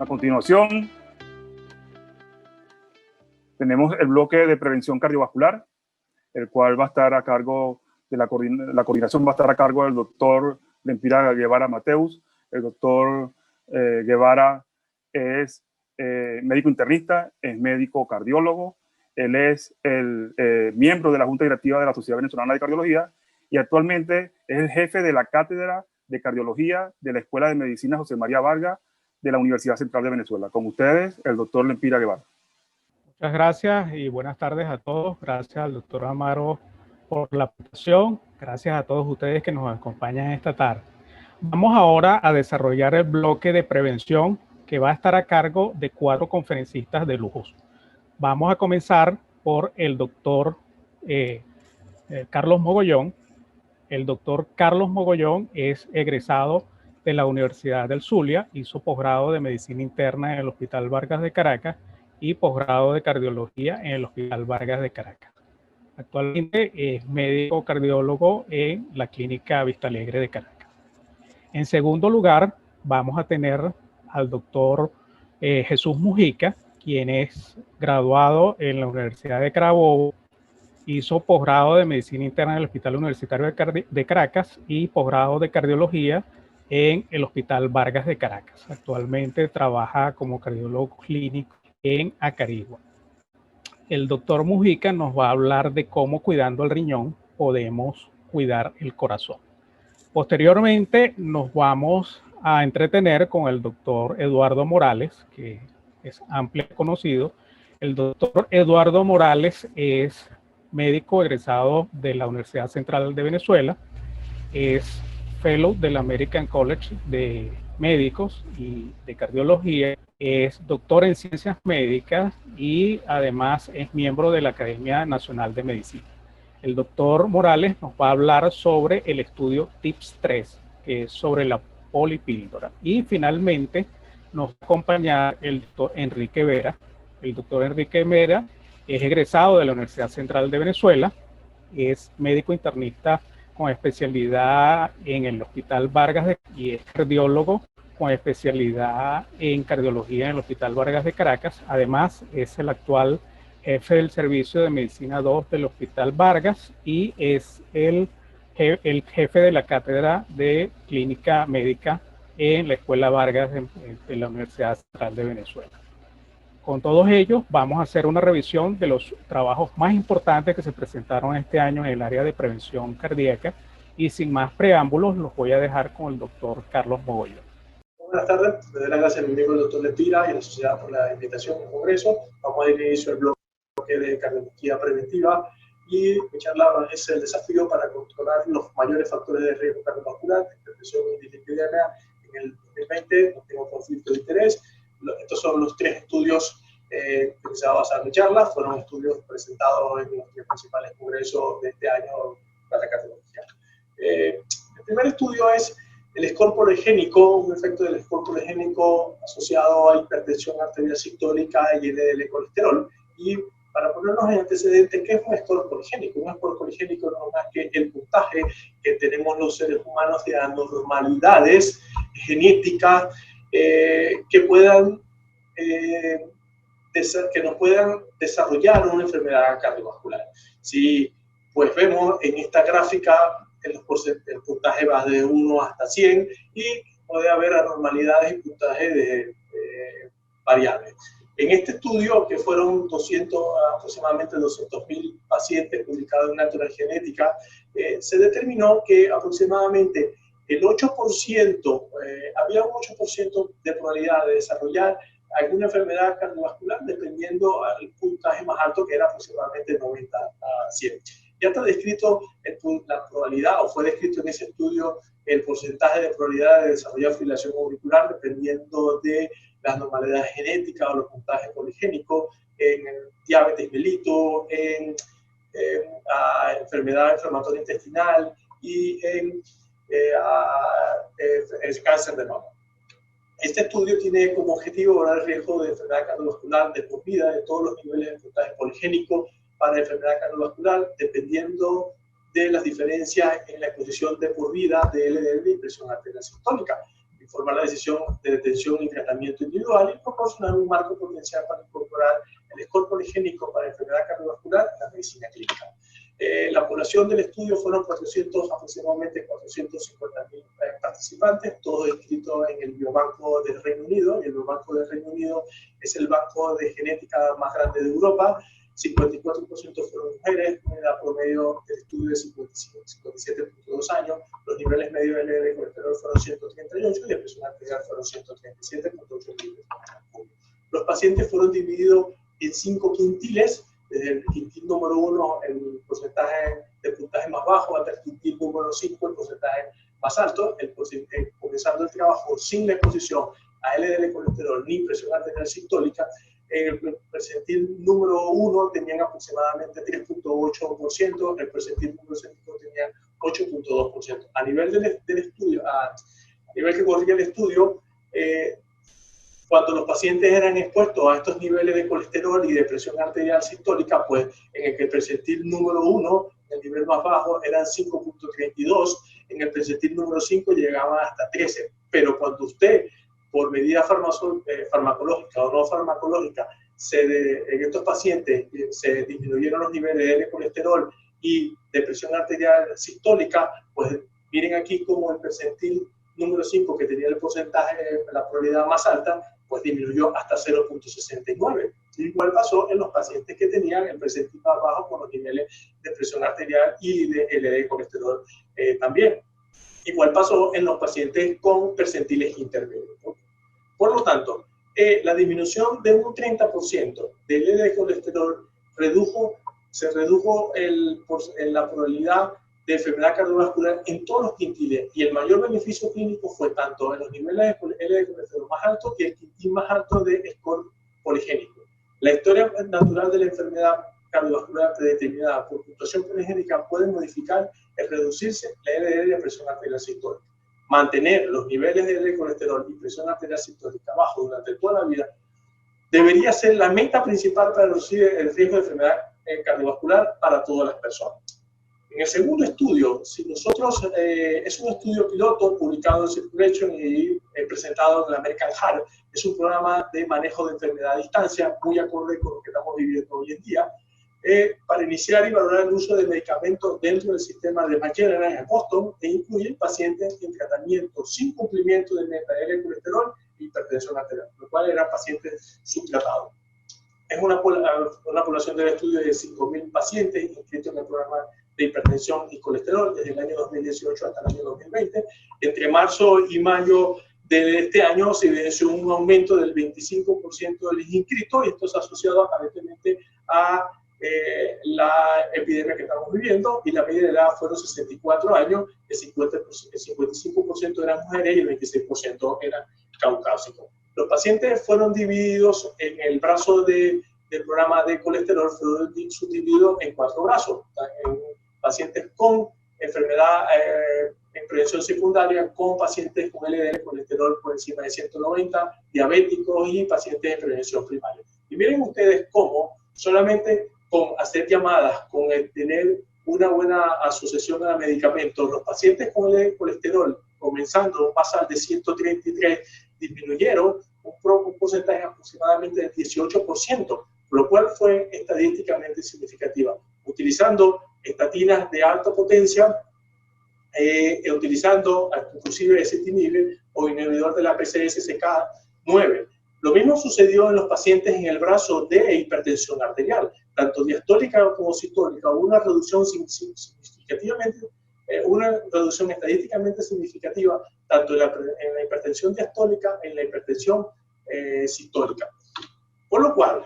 A continuación, tenemos el bloque de prevención cardiovascular, el cual va a estar a cargo de la coordinación, va a estar a cargo del doctor Lempira Guevara Mateus. El doctor Guevara es médico internista, es médico cardiólogo, él es el miembro de la Junta Directiva de la Sociedad Venezolana de Cardiología y actualmente es el jefe de la Cátedra de Cardiología de la Escuela de Medicina José María Vargas de la Universidad Central de Venezuela. Con ustedes, el doctor Lempira Guevara. Muchas gracias y buenas tardes a todos. Gracias al doctor Amaro por la presentación. Gracias a todos ustedes que nos acompañan esta tarde. Vamos ahora a desarrollar el bloque de prevención que va a estar a cargo de 4 conferencistas de lujo. Vamos a comenzar por el doctor Carlos Mogollón. El doctor Carlos Mogollón es egresado de la Universidad del Zulia, hizo posgrado de Medicina Interna en el Hospital Vargas de Caracas y posgrado de Cardiología en el Hospital Vargas de Caracas. Actualmente es médico cardiólogo en la Clínica Vistalegre de Caracas. En segundo lugar, vamos a tener al doctor Jesús Mujica, quien es graduado en la Universidad de Carabobo, hizo posgrado de Medicina Interna en el Hospital Universitario de Caracas y posgrado de Cardiología en el Hospital Vargas de Caracas. Actualmente trabaja como cardiólogo clínico en Acarigua. El doctor Mujica nos va a hablar de cómo cuidando el riñón podemos cuidar el corazón. Posteriormente nos vamos a entretener con el doctor Eduardo Morales, que es ampliamente conocido. El doctor Eduardo Morales es médico egresado de la Universidad Central de Venezuela, es fellow del American College de Médicos y de Cardiología, es doctor en Ciencias Médicas y además es miembro de la Academia Nacional de Medicina. El doctor Morales nos va a hablar sobre el estudio TIPS 3, que es sobre la polipíldora. Y finalmente nos va a acompañar el doctor Enrique Vera. El doctor Enrique Vera es egresado de la Universidad Central de Venezuela, es médico internista con especialidad en el Hospital Vargas y es cardiólogo con especialidad en cardiología en el Hospital Vargas de Caracas. Además, es el actual jefe del Servicio de Medicina 2 del Hospital Vargas y es el jefe de la Cátedra de Clínica Médica en la Escuela Vargas de la Universidad Central de Venezuela. Con todos ellos vamos a hacer una revisión de los trabajos más importantes que se presentaron este año en el área de prevención cardíaca y sin más preámbulos los voy a dejar con el doctor Carlos Mogollón. Buenas tardes, le doy las gracias a mi amigo el doctor Lempira y a la sociedad por la invitación al congreso. Vamos a dar inicio al bloque de cardiología preventiva y mi charla es el desafío para controlar los mayores factores de riesgo cardiovascular, hipertensión y dislipidemia en el 2020. No tengo conflicto de interés. Estos son los 3 estudios que se va a basar en mi charla. Fueron estudios presentados en los 3 principales congresos de este año para la cardiología. El primer estudio es el score poligénico, un efecto del score poligénico asociado a hipertensión arterial sistólica y LDL colesterol. Y para ponernos en antecedentes, ¿qué es un score poligénico? Un score poligénico no es más que el puntaje que tenemos los seres humanos de anormalidades genéticas que nos puedan desarrollar una enfermedad cardiovascular. Si pues vemos en esta gráfica, el puntaje va de 1 hasta 100 y puede haber anormalidades y puntajes variables. En este estudio, que fueron aproximadamente 200.000 pacientes publicados en Natural Genética, se determinó que aproximadamente el 8%, había un 8% de probabilidad de desarrollar alguna enfermedad cardiovascular dependiendo del puntaje más alto, que era aproximadamente 90 a 100. Ya está descrito la probabilidad, o fue descrito en ese estudio, el porcentaje de probabilidad de desarrollar fibrilación auricular dependiendo de las anormalidades genéticas o los puntajes poligénicos, en diabetes mellitus, en enfermedad inflamatoria intestinal y en el cáncer de mama. Este estudio tiene como objetivo evaluar el riesgo de enfermedad cardiovascular de por vida de todos los niveles de puntaje poligénico para enfermedad cardiovascular, dependiendo de las diferencias en la exposición de por vida de LDL y presión arterial sistólica. informar la decisión de detención y tratamiento individual y proporcionar un marco potencial para incorporar el score poligénico para enfermedad cardiovascular en la medicina clínica. La población del estudio fueron aproximadamente 450.000 participantes, todos inscritos en el Biobanco del Reino Unido, y el Biobanco del Reino Unido es el banco de genética más grande de Europa. 54% fueron mujeres, una edad promedio del estudio de 57.2 años, los niveles medios de LDL colesterol fueron 138 y de presión arterial fueron 137.8 mg/h. Los pacientes fueron divididos en 5 quintiles, desde el quintil número 1 el porcentaje de puntaje más bajo hasta el quintil número 5 el porcentaje más alto, comenzando el trabajo sin la exposición a LDL colesterol ni presión arterial sistólica. En el percentil número 1 tenían aproximadamente 3.8%, el percentil número 5 tenían 8.2%. A nivel del estudio, a nivel que corría el estudio, cuando los pacientes eran expuestos a estos niveles de colesterol y de presión arterial sistólica, pues en el percentil número 1, el nivel más bajo, eran 5.32, en el percentil número 5 llegaban hasta 13. Pero cuando usted, por medida farmacológica o no farmacológica, en estos pacientes se disminuyeron los niveles de colesterol y de presión arterial sistólica, pues miren aquí como el percentil número 5, que tenía el porcentaje, la probabilidad más alta, pues disminuyó hasta 0.69. Igual pasó en los pacientes que tenían el percentil más bajo con los niveles de presión arterial y de LDL colesterol también. Igual pasó en los pacientes con percentiles intermedios, ¿no? Por lo tanto, la disminución de un 30% del LDL colesterol se redujo la probabilidad de enfermedad cardiovascular en todos los quintiles, y el mayor beneficio clínico fue tanto en los niveles de LDL colesterol más altos y el quintil más alto de score poligénico. La historia natural de la enfermedad cardiovascular predeterminada por puntuación poligénica puede modificar el reducirse la LDL y la presión arterial sistólica. Mantener los niveles de LDL colesterol y presión arterial sistólica bajo durante toda la vida debería ser la meta principal para reducir el riesgo de enfermedad cardiovascular para todas las personas. En el segundo estudio, si nosotros, es un estudio piloto publicado en Circulation y presentado en el American Heart, es un programa de manejo de enfermedad a distancia, muy acorde con lo que estamos viviendo hoy en día, para iniciar y valorar el uso de medicamentos dentro del sistema de Magellan en Boston, e incluye pacientes en tratamiento sin cumplimiento de meta de colesterol y hipertensión arterial, lo cual eran pacientes subtratados. Es una población del estudio de 5.000 pacientes inscritos en el programa de hipertensión y colesterol desde el año 2018 hasta el año 2020. Entre marzo y mayo de este año se evidenció un aumento del 25% de los inscritos, y esto es asociado aparentemente a la epidemia que estamos viviendo, y la media de edad fueron 64 años, el 55% eran mujeres y el 26% eran caucásicos. Los pacientes fueron divididos en el brazo del programa de colesterol, fueron subdivididos en 4 brazos, en pacientes con enfermedad en prevención secundaria, con pacientes con LDL colesterol por encima de 190, diabéticos y pacientes de prevención primaria. Y miren ustedes cómo solamente con hacer llamadas, con tener una buena asociación a medicamentos, los pacientes con LDL colesterol, comenzando un basal de 133, disminuyeron un porcentaje aproximadamente del 18%, por lo cual fue estadísticamente significativa. Utilizando estatinas de alta potencia, utilizando inclusive ezetimibe o inhibidor de la PCSK9. Lo mismo sucedió en los pacientes en el brazo de hipertensión arterial, tanto diastólica como sistólica. Hubo una reducción una reducción estadísticamente significativa tanto en la hipertensión diastólica como en la hipertensión sistólica. Por lo cual,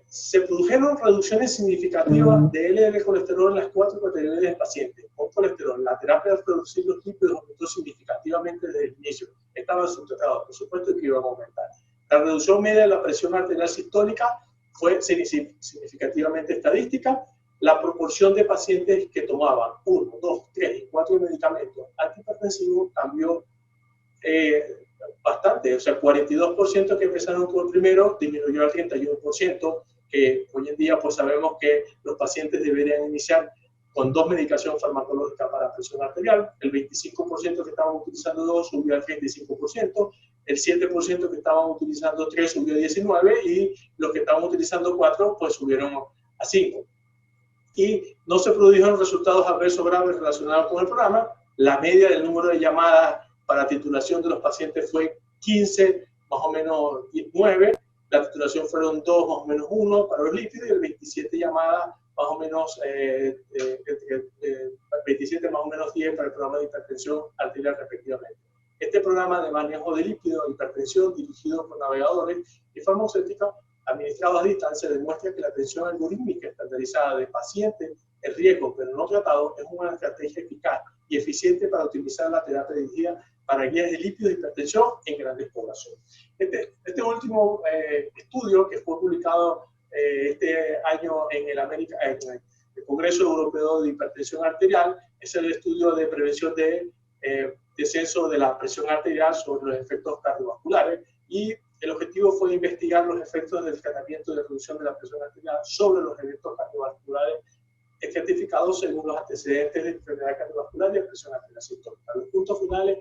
se produjeron reducciones significativas de LDL colesterol en las 4 categorías de pacientes. Con colesterol, la terapia de reducir los lípidos aumentó significativamente desde el inicio. Estaban subtratados, por supuesto que iban a aumentar. La reducción media de la presión arterial sistólica fue significativamente estadística. La proporción de pacientes que tomaban 1, 2, 3 y 4 medicamentos antihipertensivos cambió bastante. O sea, el 42% que empezaron con el primero disminuyó al 31%, que hoy en día pues sabemos que los pacientes deberían iniciar con 2 medicaciones farmacológicas para presión arterial. El 25% que estaban utilizando 2 subió al 35%, el 7% que estaban utilizando 3 subió a 19% y los que estaban utilizando 4 pues subieron a 5%. Y no se produjeron resultados adversos graves relacionados con el programa. La media del número de llamadas para titulación de los pacientes fue 15, más o menos 9. La titulación fueron 2, más o menos 1 para los lípidos, y el 27 llamadas, más o menos 27 más o menos 10 para el programa de hipertensión arterial respectivamente. Este programa de manejo de lípidos e hipertensión dirigido por navegadores y farmacéuticos administrados a distancia demuestra que la atención algorítmica estandarizada de pacientes en riesgo pero no tratados es una estrategia eficaz y eficiente para utilizar la terapia dirigida para guías de lípidos y hipertensión en grandes poblaciones. Este último estudio que fue publicado este año en el Congreso Europeo de Hipertensión Arterial es el estudio de prevención de descenso de la presión arterial sobre los efectos cardiovasculares, y el objetivo fue investigar los efectos del tratamiento de reducción de la presión arterial sobre los eventos cardiovasculares estratificados según los antecedentes de enfermedad cardiovascular y de presión arterial sistólica. Los puntos finales: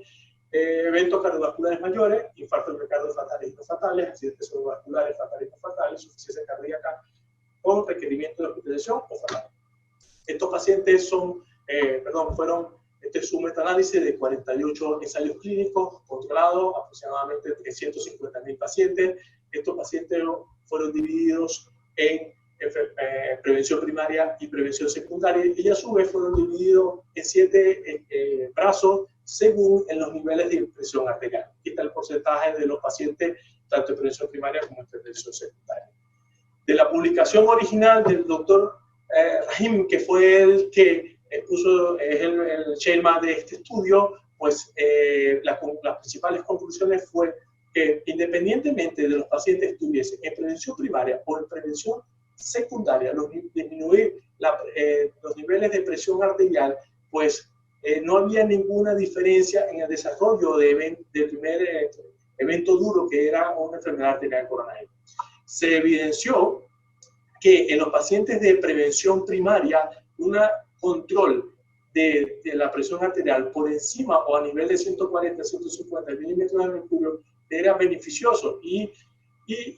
eventos cardiovasculares mayores, infartos de miocardio fatales y no fatales, accidentes cerebrovasculares fatales y no fatales, insuficiencia cardíaca con requerimiento de hospitalización o fatal. Estos pacientes este es un metaanálisis de 48 ensayos clínicos controlados, aproximadamente 350.000 pacientes. Estos pacientes fueron divididos en prevención primaria y prevención secundaria, y a su vez fueron divididos en 7 brazos según en los niveles de presión arterial. Aquí está el porcentaje de los pacientes, tanto en prevención primaria como en prevención secundaria. De la publicación original del doctor Rahim, que fue el que es el chairman de este estudio, pues las principales conclusiones fue que independientemente de los pacientes estuviesen en prevención primaria o en prevención secundaria, disminuir los niveles de presión arterial, pues no había ninguna diferencia en el desarrollo del primer evento duro, que era una enfermedad arterial coronaria. Se evidenció que en los pacientes de prevención primaria, un control de la presión arterial por encima o a nivel de 140-150 milímetros de mercurio era beneficioso, y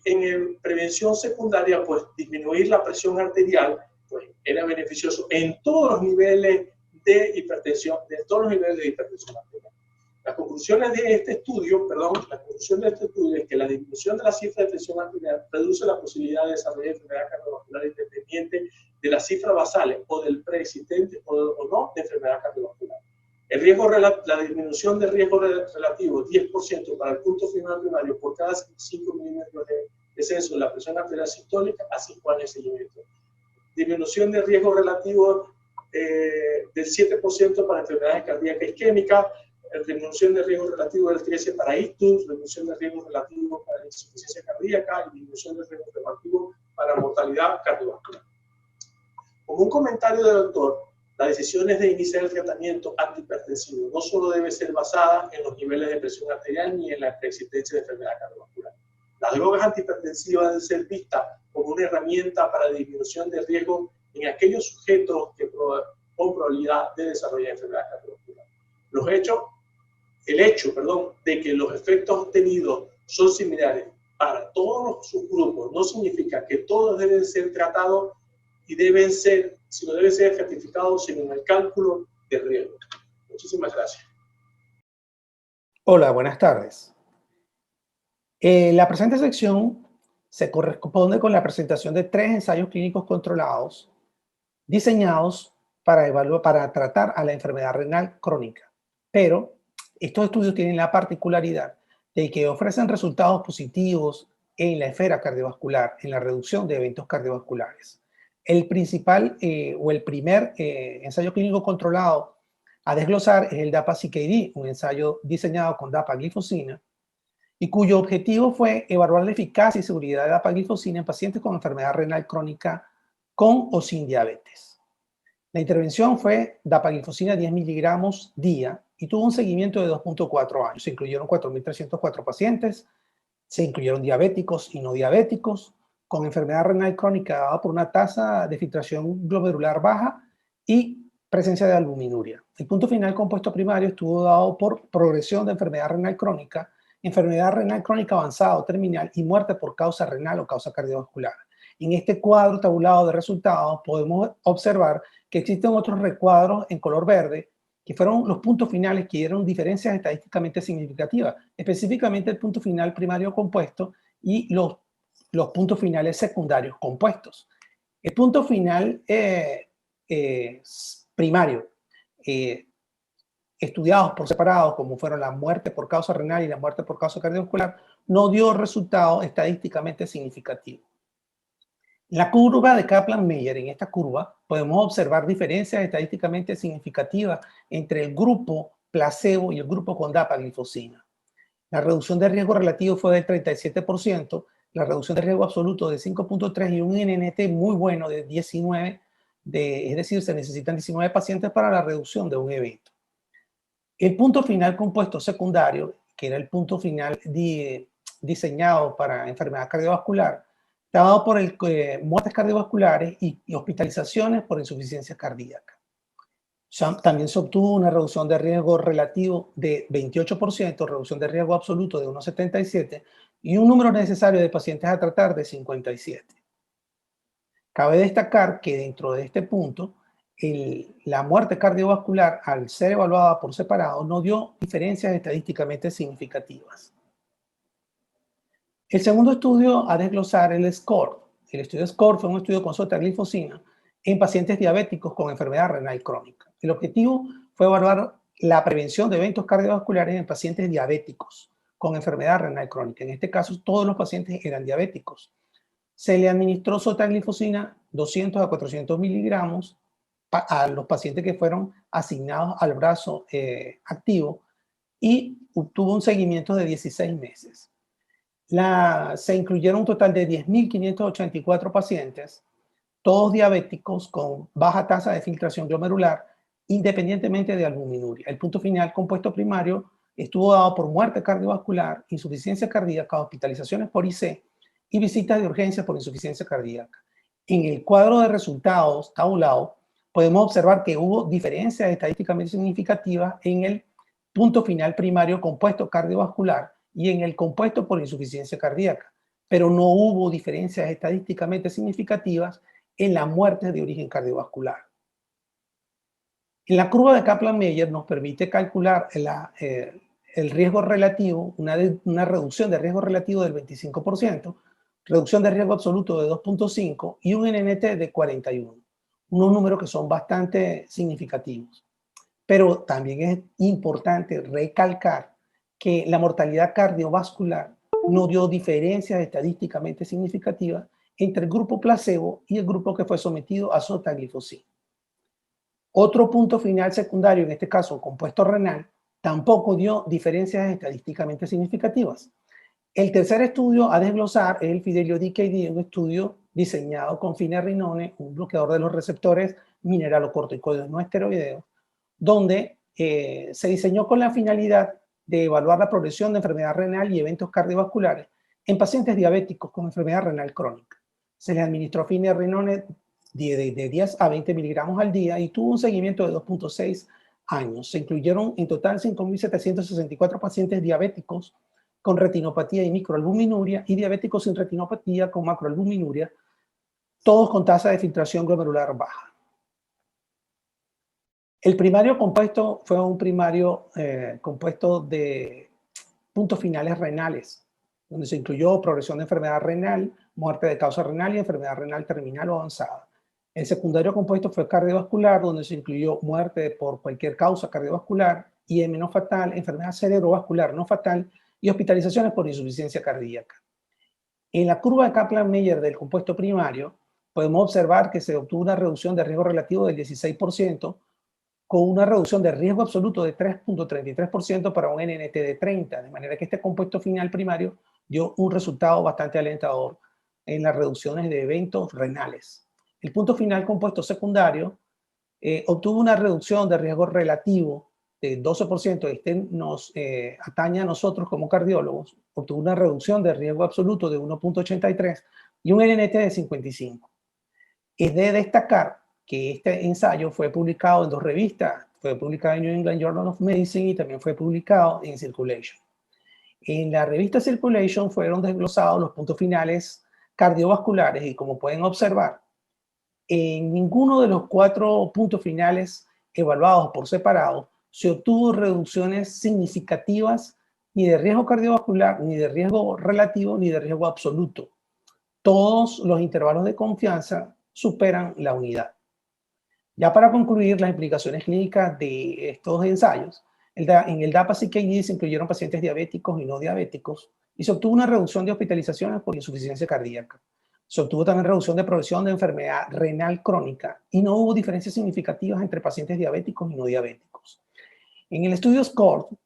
en prevención secundaria, pues disminuir la presión arterial pues era beneficioso en todos los niveles de hipertensión, arterial. Las conclusiones de este estudio, es que la disminución de la cifra de presión arterial reduce la posibilidad de desarrollar enfermedad cardiovascular independiente de las cifras basales o del preexistente o no de enfermedad cardiovascular. La disminución del riesgo relativo, 10% para el punto final primario por cada 5 milímetros de descenso de la presión arterial sistólica a 5 años de seguimiento. Disminución del riesgo relativo del 7% para enfermedades cardíacas isquémicas, disminución de riesgo relativo del 13% para ictus, disminución de riesgo relativo para insuficiencia cardíaca y disminución de riesgo relativo para mortalidad cardiovascular. Como un comentario del doctor, las decisiones de iniciar el tratamiento antihipertensivo no solo debe ser basada en los niveles de presión arterial ni en la preexistencia de enfermedad cardiovascular. Las drogas antihipertensivas deben ser vistas como una herramienta para la disminución de riesgo en aquellos sujetos con probabilidad de desarrollar enfermedad cardiovascular. El hecho de que los efectos obtenidos son similares para todos los subgrupos no significa que todos deben ser tratados y deben ser estratificados según el cálculo de riesgo. Muchísimas gracias. Hola, buenas tardes. La presente sección se corresponde con la presentación de 3 ensayos clínicos controlados diseñados para tratar a la enfermedad renal crónica. Pero estos estudios tienen la particularidad de que ofrecen resultados positivos en la esfera cardiovascular, en la reducción de eventos cardiovasculares. El principal o el primer ensayo clínico controlado a desglosar es el DAPA-CKD, un ensayo diseñado con dapaglifosina y cuyo objetivo fue evaluar la eficacia y seguridad de dapaglifosina en pacientes con enfermedad renal crónica con o sin diabetes. La intervención fue dapaglifosina 10 miligramos día y tuvo un seguimiento de 2.4 años. Se incluyeron 4.304 pacientes, se incluyeron diabéticos y no diabéticos, con enfermedad renal crónica dada por una tasa de filtración glomerular baja y presencia de albuminuria. El punto final compuesto primario estuvo dado por progresión de enfermedad renal crónica avanzada o terminal y muerte por causa renal o causa cardiovascular. En este cuadro tabulado de resultados podemos observar que existen otros recuadros en color verde que fueron los puntos finales que dieron diferencias estadísticamente significativas, específicamente el punto final primario compuesto y los puntos finales secundarios compuestos. El punto final primario, estudiados por separado, como fueron la muerte por causa renal y la muerte por causa cardiovascular, no dio resultado estadísticamente significativo. La curva de Kaplan-Meier, en esta curva, podemos observar diferencias estadísticamente significativas entre el grupo placebo y el grupo con dapaglifosina. La reducción de riesgo relativo fue del 37%, la reducción de riesgo absoluto de 5.3 y un NNT muy bueno de 19, es decir, se necesitan 19 pacientes para la reducción de un evento. El punto final compuesto secundario, que era el punto final diseñado para enfermedad cardiovascular, está dado por muertes cardiovasculares y hospitalizaciones por insuficiencia cardíaca. También se obtuvo una reducción de riesgo relativo de 28%, reducción de riesgo absoluto de 1,77 y un número necesario de pacientes a tratar de 57. Cabe destacar que dentro de este punto, la muerte cardiovascular, al ser evaluada por separado, no dio diferencias estadísticamente significativas. El segundo estudio a desglosar el SCORE. El estudio SCORE fue un estudio con sotaglifosina en pacientes diabéticos con enfermedad renal crónica. El objetivo fue evaluar la prevención de eventos cardiovasculares en pacientes diabéticos con enfermedad renal crónica. En este caso, todos los pacientes eran diabéticos. Se le administró sotaglifosina 200 a 400 miligramos a los pacientes que fueron asignados al brazo activo y obtuvo un seguimiento de 16 meses. Se incluyeron un total de 10.584 pacientes, todos diabéticos con baja tasa de filtración glomerular, independientemente de albuminuria. El punto final compuesto primario estuvo dado por muerte cardiovascular, insuficiencia cardíaca, hospitalizaciones por IC y visitas de urgencia por insuficiencia cardíaca. En el cuadro de resultados tabulado, podemos observar que hubo diferencias estadísticamente significativas en el punto final primario compuesto cardiovascular y en el compuesto por insuficiencia cardíaca, pero no hubo diferencias estadísticamente significativas en la muerte de origen cardiovascular. En la curva de Kaplan-Meier nos permite calcular el riesgo relativo, una reducción de riesgo relativo del 25%, reducción de riesgo absoluto de 2.5 y un NNT de 41, unos números que son bastante significativos. Pero también es importante recalcar que la mortalidad cardiovascular no dio diferencias estadísticamente significativas entre el grupo placebo y el grupo que fue sometido a sotaglifosina. Otro punto final secundario, en este caso compuesto renal, tampoco dio diferencias estadísticamente significativas. El tercer estudio a desglosar es el Fidelio DKD, un estudio diseñado con finerenone, un bloqueador de los receptores mineralocorticoides no esteroideos, donde se diseñó con la finalidad de evaluar la progresión de enfermedad renal y eventos cardiovasculares en pacientes diabéticos con enfermedad renal crónica. Se les administró finerenone de 10 a 20 miligramos al día y tuvo un seguimiento de 2.6 años. Se incluyeron en total 5.764 pacientes diabéticos con retinopatía y microalbuminuria y diabéticos sin retinopatía con macroalbuminuria, todos con tasa de filtración glomerular baja. El primario compuesto fue un primario compuesto de puntos finales renales, donde se incluyó progresión de enfermedad renal, muerte de causa renal y enfermedad renal terminal o avanzada. El secundario compuesto fue cardiovascular, donde se incluyó muerte por cualquier causa cardiovascular, IM no fatal, enfermedad cerebrovascular no fatal y hospitalizaciones por insuficiencia cardíaca. En la curva de Kaplan-Meier del compuesto primario, podemos observar que se obtuvo una reducción de riesgo relativo del 16%, con una reducción de riesgo absoluto de 3.33% para un NNT de 30, de manera que este compuesto final primario dio un resultado bastante alentador en las reducciones de eventos renales. El punto final compuesto secundario obtuvo una reducción de riesgo relativo de 12%, este nos atañe a nosotros como cardiólogos, obtuvo una reducción de riesgo absoluto de 1.83 y un NNT de 55. Es de destacar que este ensayo fue publicado en 2 revistas. Fue publicado en New England Journal of Medicine y también fue publicado en Circulation. En la revista Circulation fueron desglosados los puntos finales cardiovasculares y, como pueden observar, en ninguno de los 4 puntos finales evaluados por separado se obtuvo reducciones significativas ni de riesgo cardiovascular, ni de riesgo relativo, ni de riesgo absoluto. Todos los intervalos de confianza superan la unidad. Ya para concluir las implicaciones clínicas de estos ensayos, en el DAPA-CKD se incluyeron pacientes diabéticos y no diabéticos y se obtuvo una reducción de hospitalizaciones por insuficiencia cardíaca. Se obtuvo también reducción de progresión de enfermedad renal crónica y no hubo diferencias significativas entre pacientes diabéticos y no diabéticos. En el estudio SCORE,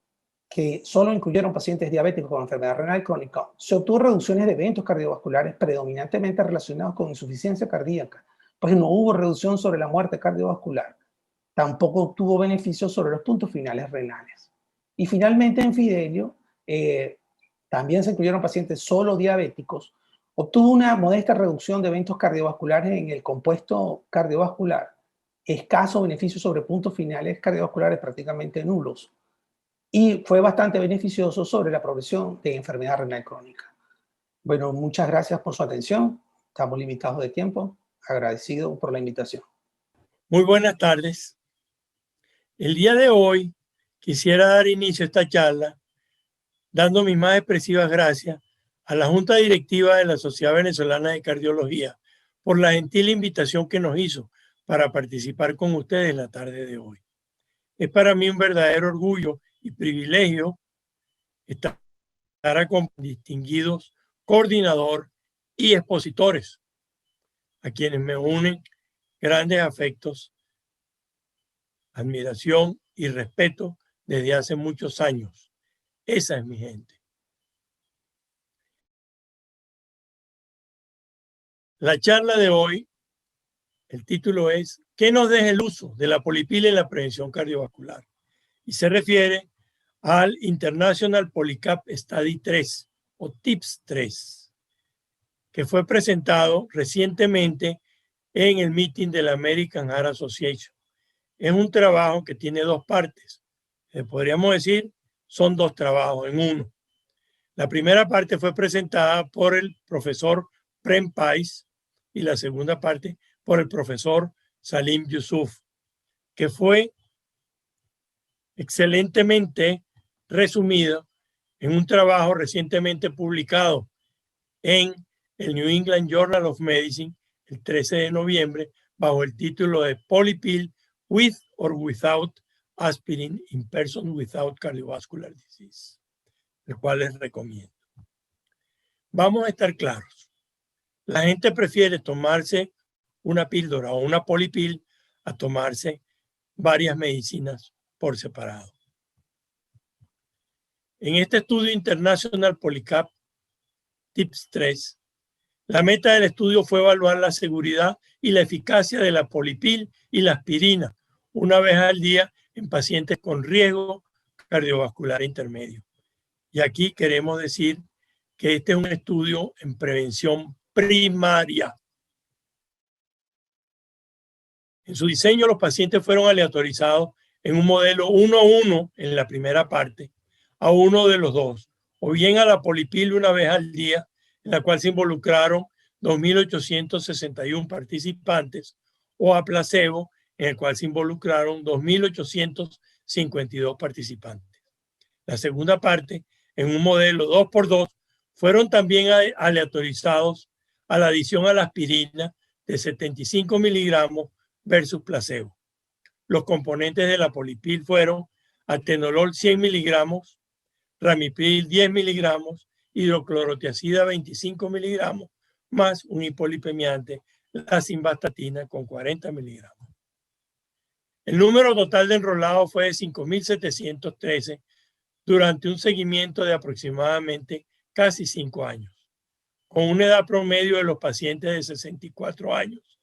que solo incluyeron pacientes diabéticos con enfermedad renal crónica, se obtuvo reducciones de eventos cardiovasculares predominantemente relacionados con insuficiencia cardíaca, pues no hubo reducción sobre la muerte cardiovascular. Tampoco obtuvo beneficios sobre los puntos finales renales. Y finalmente en Fidelio, también se incluyeron pacientes solo diabéticos, obtuvo una modesta reducción de eventos cardiovasculares en el compuesto cardiovascular, escaso beneficio sobre puntos finales cardiovasculares prácticamente nulos, y fue bastante beneficioso sobre la progresión de enfermedad renal crónica. Bueno, muchas gracias por su atención. Estamos limitados de tiempo. Agradecido por la invitación. Muy buenas tardes. El día de hoy quisiera dar inicio a esta charla dando mis más expresivas gracias a la Junta Directiva de la Sociedad Venezolana de Cardiología por la gentil invitación que nos hizo para participar con ustedes la tarde de hoy. Es para mí un verdadero orgullo y privilegio estar con distinguidos coordinador y expositores, a quienes me unen grandes afectos, admiración y respeto desde hace muchos años. Esa es mi gente. La charla de hoy, el título es ¿qué nos deja el uso de la polipila en la prevención cardiovascular? Y se refiere al International Polycap Study 3 o TIPS 3, que fue presentado recientemente en el meeting de la American Heart Association. Es un trabajo que tiene 2 partes. Podríamos decir, son 2 trabajos en uno. La primera parte fue presentada por el profesor Prem Pais y la segunda parte por el profesor Salim Yusuf, que fue excelentemente resumido en un trabajo recientemente publicado en el New England Journal of Medicine el 13 de noviembre bajo el título de Polypill with or without aspirin in person without cardiovascular disease, el cual les recomiendo. Vamos a estar claros. La gente prefiere tomarse una píldora o una polipill a tomarse varias medicinas por separado. En este estudio International Polycap TIPS 3, la meta del estudio fue evaluar la seguridad y la eficacia de la polipill y la aspirina una vez al día en pacientes con riesgo cardiovascular intermedio. Y aquí queremos decir que este es un estudio en prevención primaria. En su diseño, los pacientes fueron aleatorizados en un modelo 1-1 en la primera parte, a uno de los dos, o bien a la polipill una vez al día, en la cual se involucraron 2.861 participantes, o a placebo, en el cual se involucraron 2.852 participantes. La segunda parte, en un modelo 2x2, fueron también aleatorizados a la adición a la aspirina de 75 miligramos versus placebo. Los componentes de la polipill fueron atenolol 100 miligramos, ramipril 10 miligramos, hidroclorotiazida 25 miligramos, más un hipolipemiante, la simvastatina con 40 miligramos. El número total de enrolados fue de 5.713 durante un seguimiento de aproximadamente casi 5 años, con una edad promedio de los pacientes de 64 años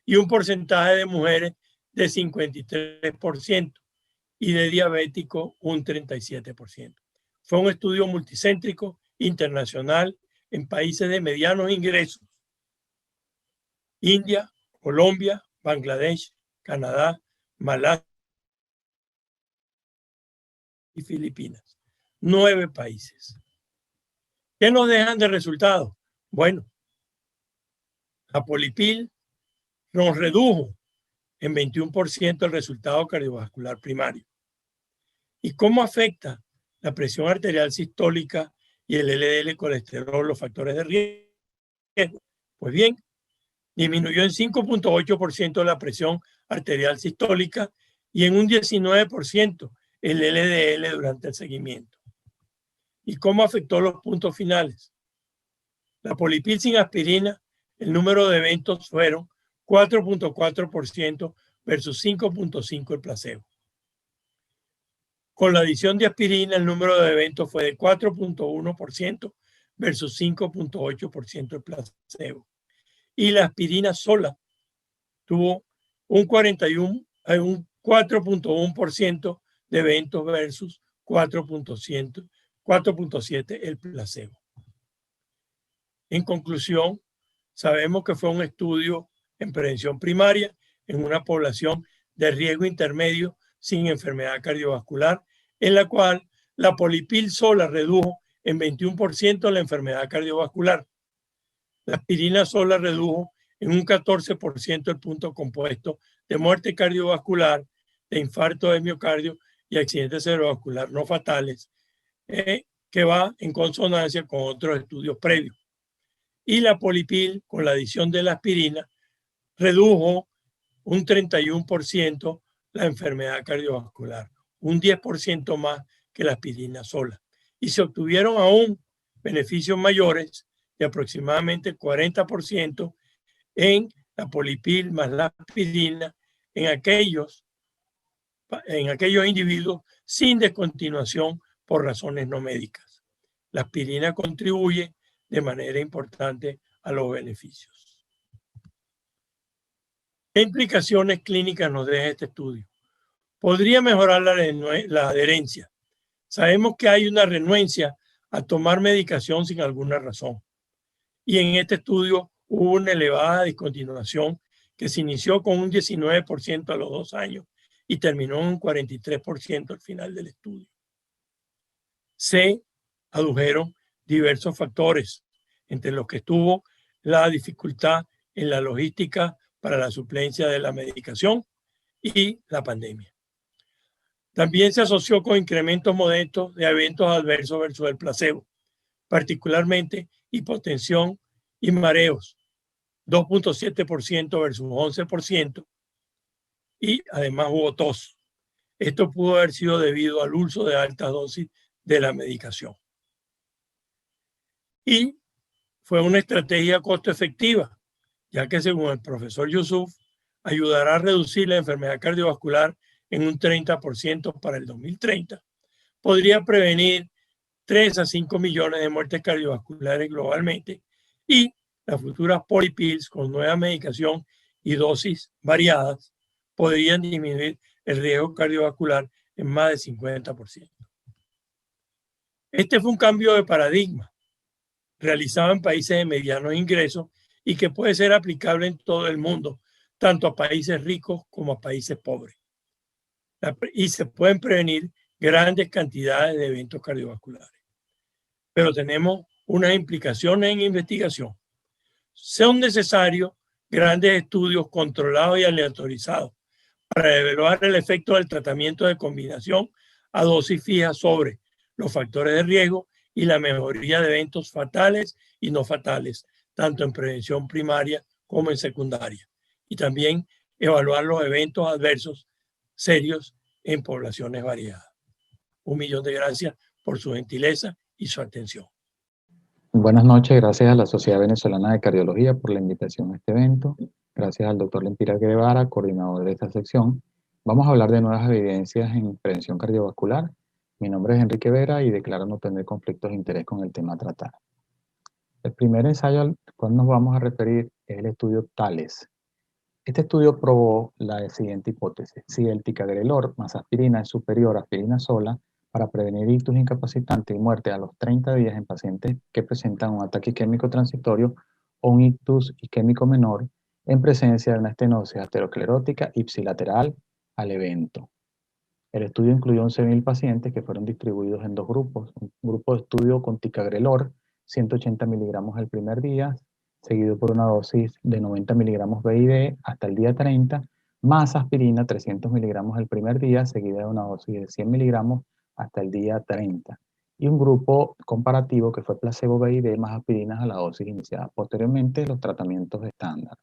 y un porcentaje de mujeres de 53% y de diabéticos un 37%. Fue un estudio multicéntrico internacional en países de medianos ingresos: India, Colombia, Bangladesh, Canadá, Malasia y Filipinas. 9 países. ¿Qué nos dejan de resultado? Bueno, la Polipil nos redujo en 21% el resultado cardiovascular primario. ¿Y cómo afecta la presión arterial sistólica y el LDL colesterol, los factores de riesgo? Pues bien, disminuyó en 5.8% la presión arterial sistólica y en un 19% el LDL durante el seguimiento. ¿Y cómo afectó los puntos finales? La Polipil sin aspirina, el número de eventos fueron 4.4% versus 5.5% el placebo. Con la adición de aspirina, el número de eventos fue de 4.1% versus 5.8% el placebo. Y la aspirina sola tuvo un 4.1% de eventos versus 4.7% el placebo. En conclusión, sabemos que fue un estudio en prevención primaria en una población de riesgo intermedio sin enfermedad cardiovascular, en la cual la Polipil sola redujo en 21% la enfermedad cardiovascular. La aspirina sola redujo en un 14% el punto compuesto de muerte cardiovascular, de infarto de miocardio y accidente cerebrovascular no fatales, que va en consonancia con otros estudios previos. Y la Polipil, con la adición de la aspirina, redujo un 31% la enfermedad cardiovascular, un 10% más que la aspirina sola. Y se obtuvieron aún beneficios mayores de aproximadamente 40% en la Polipil más la aspirina en aquellos individuos sin descontinuación por razones no médicas. La aspirina contribuye de manera importante a los beneficios. ¿Qué implicaciones clínicas nos deja este estudio? Podría mejorar la adherencia. Sabemos que hay una renuencia a tomar medicación sin alguna razón. Y en este estudio hubo una elevada discontinuación que se inició con un 19% a los 2 años y terminó en un 43% al final del estudio. Se adujeron diversos factores, entre los que estuvo la dificultad en la logística para la suplencia de la medicación y la pandemia. También se asoció con incrementos modestos de eventos adversos versus el placebo, particularmente hipotensión y mareos, 2.7% versus 11%, y además hubo tos. Esto pudo haber sido debido al uso de altas dosis de la medicación. Y fue una estrategia costo efectiva, ya que según el profesor Yusuf, ayudará a reducir la enfermedad cardiovascular en un 30% para el 2030. Podría prevenir 3 a 5 millones de muertes cardiovasculares globalmente y las futuras Polipils con nueva medicación y dosis variadas podrían disminuir el riesgo cardiovascular en más del 50%. Este fue un cambio de paradigma realizado en países de medianos ingresos y que puede ser aplicable en todo el mundo, tanto a países ricos como a países pobres. Y se pueden prevenir grandes cantidades de eventos cardiovasculares. Pero tenemos unas implicaciones en investigación. Son necesarios grandes estudios controlados y aleatorizados para evaluar el efecto del tratamiento de combinación a dosis fija sobre los factores de riesgo y la mejoría de eventos fatales y no fatales, tanto en prevención primaria como en secundaria. Y también evaluar los eventos adversos serios en poblaciones variadas. 1.000.000 de gracias por su gentileza y su atención. Buenas noches, gracias a la Sociedad Venezolana de Cardiología por la invitación a este evento. Gracias al doctor Lempira Guevara, coordinador de esta sección. Vamos a hablar de nuevas evidencias en prevención cardiovascular. Mi nombre es Enrique Vera y declaro no tener conflictos de interés con el tema a tratar. El primer ensayo al cual nos vamos a referir es el estudio TALES. Este estudio probó la siguiente hipótesis. Si el ticagrelor más aspirina es superior a aspirina sola para prevenir ictus incapacitante y muerte a los 30 días en pacientes que presentan un ataque isquémico transitorio o un ictus isquémico menor, en presencia de una estenosis aterosclerótica ipsilateral al evento. El estudio incluyó 11.000 pacientes que fueron distribuidos en dos grupos. Un grupo de estudio con ticagrelor, 180 miligramos el primer día, seguido por una dosis de 90 miligramos BID hasta el día 30, más aspirina, 300 miligramos el primer día, seguida de una dosis de 100 miligramos hasta el día 30. Y un grupo comparativo que fue placebo BID más aspirinas a la dosis iniciada. Posteriormente, los tratamientos estándar.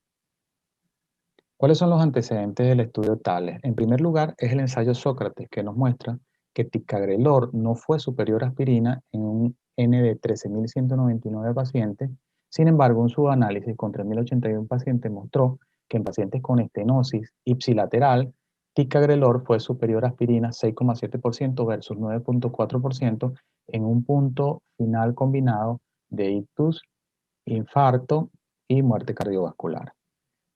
¿Cuáles son los antecedentes del estudio Thales? En primer lugar, es el ensayo Sócrates, que nos muestra que ticagrelor no fue superior a aspirina en un N de 13.199 pacientes. Sin embargo, un subanálisis con 3.081 pacientes mostró que en pacientes con estenosis ipsilateral, ticagrelor fue superior a aspirina 6,7% versus 9,4% en un punto final combinado de ictus, infarto y muerte cardiovascular.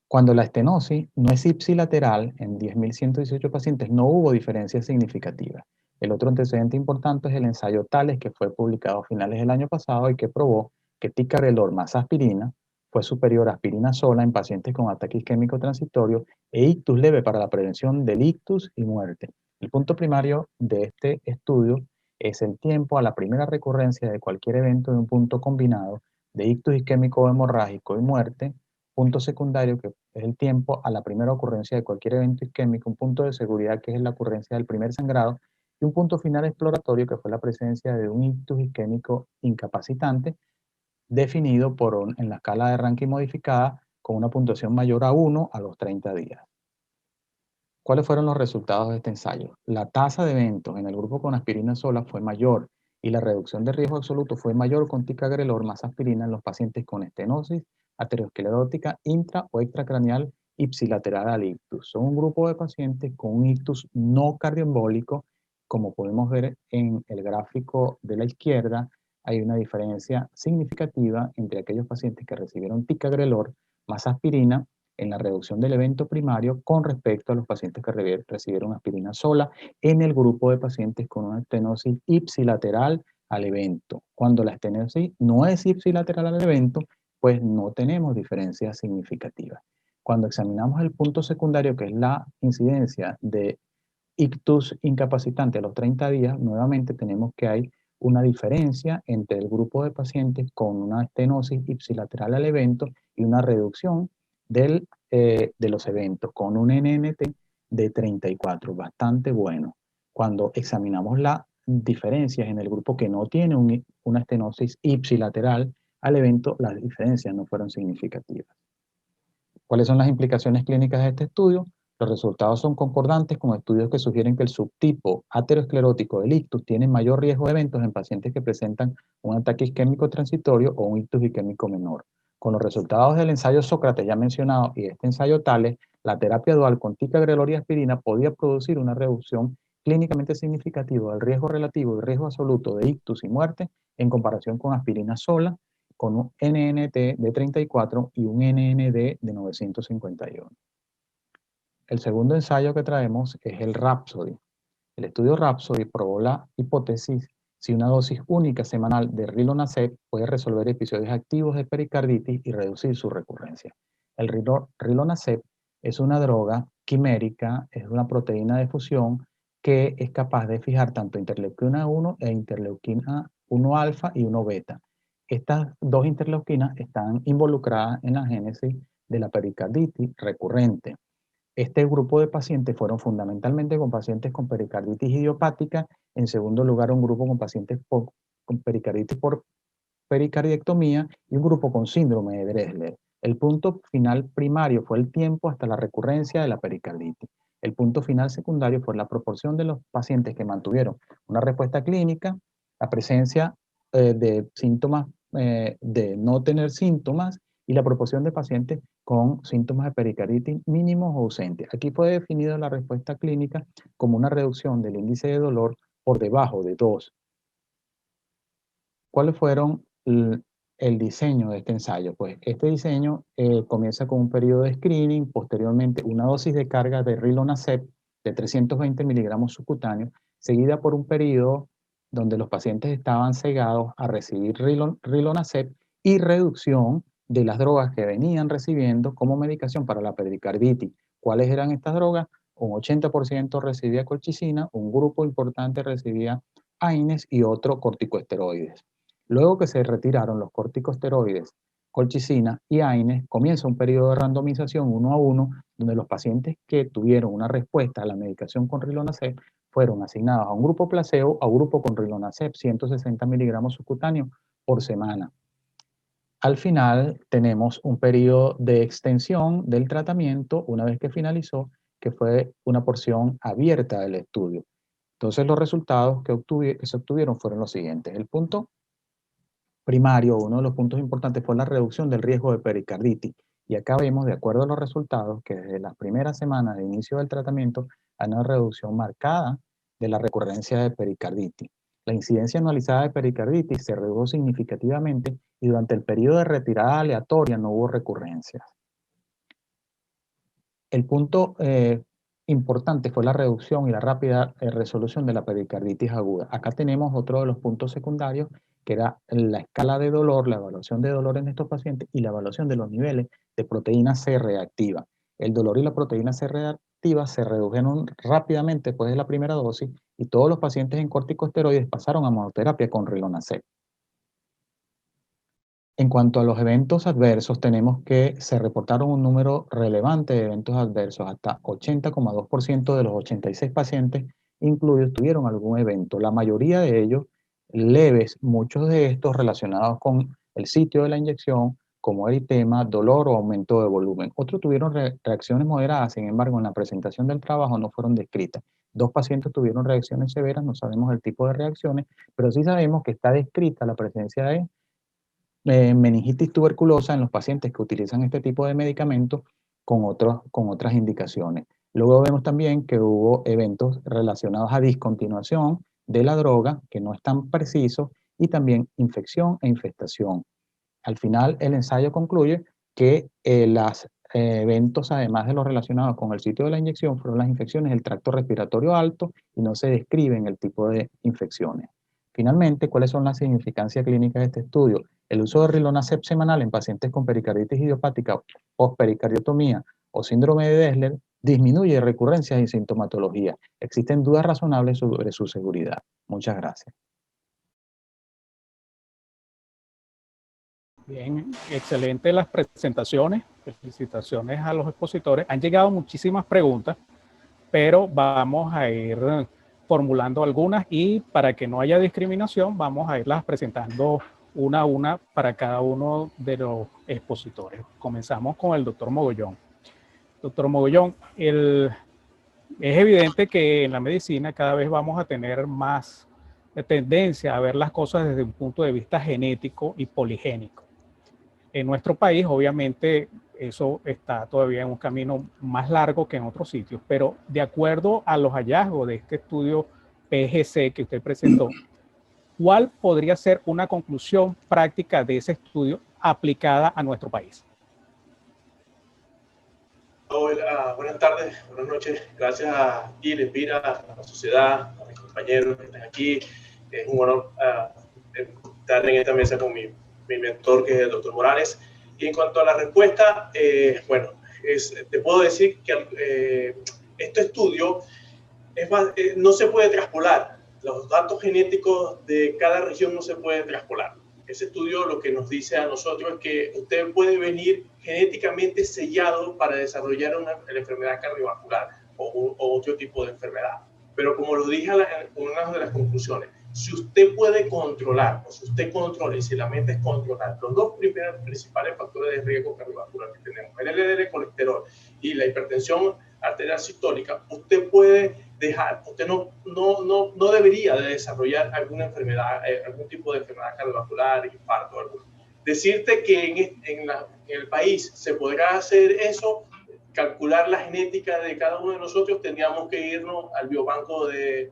Cuando la estenosis no es ipsilateral, en 10.118 pacientes no hubo diferencia significativa. El otro antecedente importante es el ensayo Thales, que fue publicado a finales del año pasado y que probó que ticagrelor más aspirina fue superior a aspirina sola en pacientes con ataque isquémico transitorio e ictus leve para la prevención del ictus y muerte. El punto primario de este estudio es el tiempo a la primera recurrencia de cualquier evento de un punto combinado de ictus isquémico hemorrágico y muerte. Punto secundario, que es el tiempo a la primera ocurrencia de cualquier evento isquémico, un punto de seguridad, que es la ocurrencia del primer sangrado, y un punto final exploratorio, que fue la presencia de un ictus isquémico incapacitante, definido en la escala de Rankine modificada con una puntuación mayor a 1 a los 30 días. ¿Cuáles fueron los resultados de este ensayo? La tasa de eventos en el grupo con aspirina sola fue mayor y la reducción de riesgo absoluto fue mayor con ticagrelor más aspirina en los pacientes con estenosis aterosclerótica intra o extracraneal ipsilateral al ictus. Son un grupo de pacientes con un ictus no cardioembólico. Como podemos ver en el gráfico de la izquierda, hay una diferencia significativa entre aquellos pacientes que recibieron ticagrelor más aspirina en la reducción del evento primario con respecto a los pacientes que recibieron aspirina sola en el grupo de pacientes con una estenosis ipsilateral al evento. Cuando la estenosis no es ipsilateral al evento, pues no tenemos diferencias significativas. Cuando examinamos el punto secundario, que es la incidencia de ictus incapacitante a los 30 días, nuevamente tenemos que hay una diferencia entre el grupo de pacientes con una estenosis ipsilateral al evento y una reducción de los eventos con un NNT de 34, bastante bueno. Cuando examinamos las diferencias en el grupo que no tiene una estenosis ipsilateral al evento, las diferencias no fueron significativas. ¿Cuáles son las implicaciones clínicas de este estudio? Los resultados son concordantes con estudios que sugieren que el subtipo aterosclerótico del ictus tiene mayor riesgo de eventos en pacientes que presentan un ataque isquémico transitorio o un ictus isquémico menor. Con los resultados del ensayo Sócrates ya mencionado y este ensayo Thales, la terapia dual con ticagrelor y aspirina podía producir una reducción clínicamente significativa del riesgo relativo y riesgo absoluto de ictus y muerte en comparación con aspirina sola, con un NNT de 34 y un NND de 951. El segundo ensayo que traemos es el Rhapsody. El estudio Rhapsody probó la hipótesis si una dosis única semanal de rilonacept puede resolver episodios activos de pericarditis y reducir su recurrencia. El rilonacept es una droga quimérica, es una proteína de fusión que es capaz de fijar tanto interleuquina 1 e interleuquina 1 alfa y 1 beta. Estas dos interleuquinas están involucradas en la génesis de la pericarditis recurrente. Este grupo de pacientes fueron fundamentalmente con pacientes con pericarditis idiopática, en segundo lugar un grupo con pacientes con pericarditis por pericardiectomía y un grupo con síndrome de Dressler. El punto final primario fue el tiempo hasta la recurrencia de la pericarditis. El punto final secundario fue la proporción de los pacientes que mantuvieron una respuesta clínica, la presencia de síntomas, de no tener síntomas y la proporción de pacientes con síntomas de pericarditis mínimos o ausentes. Aquí fue definida la respuesta clínica como una reducción del índice de dolor por debajo de 2. ¿Cuáles fueron el diseño de este ensayo? Pues este diseño comienza con un periodo de screening, posteriormente una dosis de carga de rilonacept de 320 miligramos subcutáneos, seguida por un periodo donde los pacientes estaban cegados a recibir rilonacept y reducción de las drogas que venían recibiendo como medicación para la pericarditis. ¿Cuáles eran estas drogas? Un 80% recibía colchicina, un grupo importante recibía AINES y otro corticosteroides. Luego que se retiraron los corticosteroides, colchicina y AINES, comienza un periodo de randomización 1 a 1, donde los pacientes que tuvieron una respuesta a la medicación con rilonacept fueron asignados a un grupo placebo, a un grupo con rilonacept 160 miligramos subcutáneos por semana. Al final tenemos un periodo de extensión del tratamiento una vez que finalizó, que fue una porción abierta del estudio. Entonces los resultados que se obtuvieron fueron los siguientes. El punto primario, uno de los puntos importantes, fue la reducción del riesgo de pericarditis. Y acá vemos, de acuerdo a los resultados, que desde las primeras semanas de inicio del tratamiento hay una reducción marcada de la recurrencia de pericarditis. La incidencia anualizada de pericarditis se redujo significativamente y durante el periodo de retirada aleatoria no hubo recurrencias. El punto importante fue la reducción y la rápida resolución de la pericarditis aguda. Acá tenemos otro de los puntos secundarios, que era la escala de dolor, la evaluación de dolor en estos pacientes y la evaluación de los niveles de proteína C reactiva. El dolor y la proteína C reactiva se redujeron rápidamente después de la primera dosis y todos los pacientes en corticosteroides pasaron a monoterapia con rilonacept. En cuanto a los eventos adversos, tenemos que se reportaron un número relevante de eventos adversos. Hasta 80,2% de los 86 pacientes incluidos tuvieron algún evento. La mayoría de ellos leves, muchos de estos relacionados con el sitio de la inyección, como eritema, dolor o aumento de volumen. Otros tuvieron reacciones moderadas, sin embargo, en la presentación del trabajo no fueron descritas. 2 pacientes tuvieron reacciones severas, no sabemos el tipo de reacciones, pero sí sabemos que está descrita la presencia de meningitis tuberculosa en los pacientes que utilizan este tipo de medicamentos con otras indicaciones. Luego vemos también que hubo eventos relacionados a discontinuación de la droga, que no están precisos, y también infección e infestación. Al final, el ensayo concluye que los eventos, además de los relacionados con el sitio de la inyección, fueron las infecciones del tracto respiratorio alto y no se describen el tipo de infecciones. Finalmente, ¿cuáles son las significancias clínicas de este estudio? El uso de rilonacept semanal en pacientes con pericarditis idiopática, pospericardiotomía o síndrome de Dessler disminuye recurrencias y sintomatología. Existen dudas razonables sobre su seguridad. Muchas gracias. Bien, excelente las presentaciones. Felicitaciones a los expositores. Han llegado muchísimas preguntas, pero vamos a ir formulando algunas y para que no haya discriminación vamos a irlas presentando una a una para cada uno de los expositores. Comenzamos con el doctor Mogollón. Doctor Mogollón, es evidente que en la medicina cada vez vamos a tener más tendencia a ver las cosas desde un punto de vista genético y poligénico. En nuestro país, obviamente, eso está todavía en un camino más largo que en otros sitios, pero de acuerdo a los hallazgos de este estudio PGC que usted presentó, ¿cuál podría ser una conclusión práctica de ese estudio aplicada a nuestro país? Hola, buenas tardes, buenas noches. Gracias a ti, Lempira, a la sociedad, a mis compañeros que están aquí. Es un honor estar en esta mesa con mi mentor, que es el doctor Morales. Y en cuanto a la respuesta, bueno, te puedo decir que este estudio no se puede traspolar. Los datos genéticos de cada región no se pueden traspolar. Ese estudio lo que nos dice a nosotros es que usted puede venir genéticamente sellado para desarrollar la enfermedad cardiovascular o otro tipo de enfermedad. Pero como lo dije en una de las conclusiones, si usted puede controlar, o si usted controla, y si la mente es controlar, los dos principales factores de riesgo cardiovascular que tenemos, el LDL colesterol y la hipertensión arterial sistólica, usted puede dejar, usted no debería de desarrollar alguna enfermedad, algún tipo de enfermedad cardiovascular, infarto, alguno. Decirte que en el país se podrá hacer eso, calcular la genética de cada uno de nosotros, tendríamos que irnos al biobanco de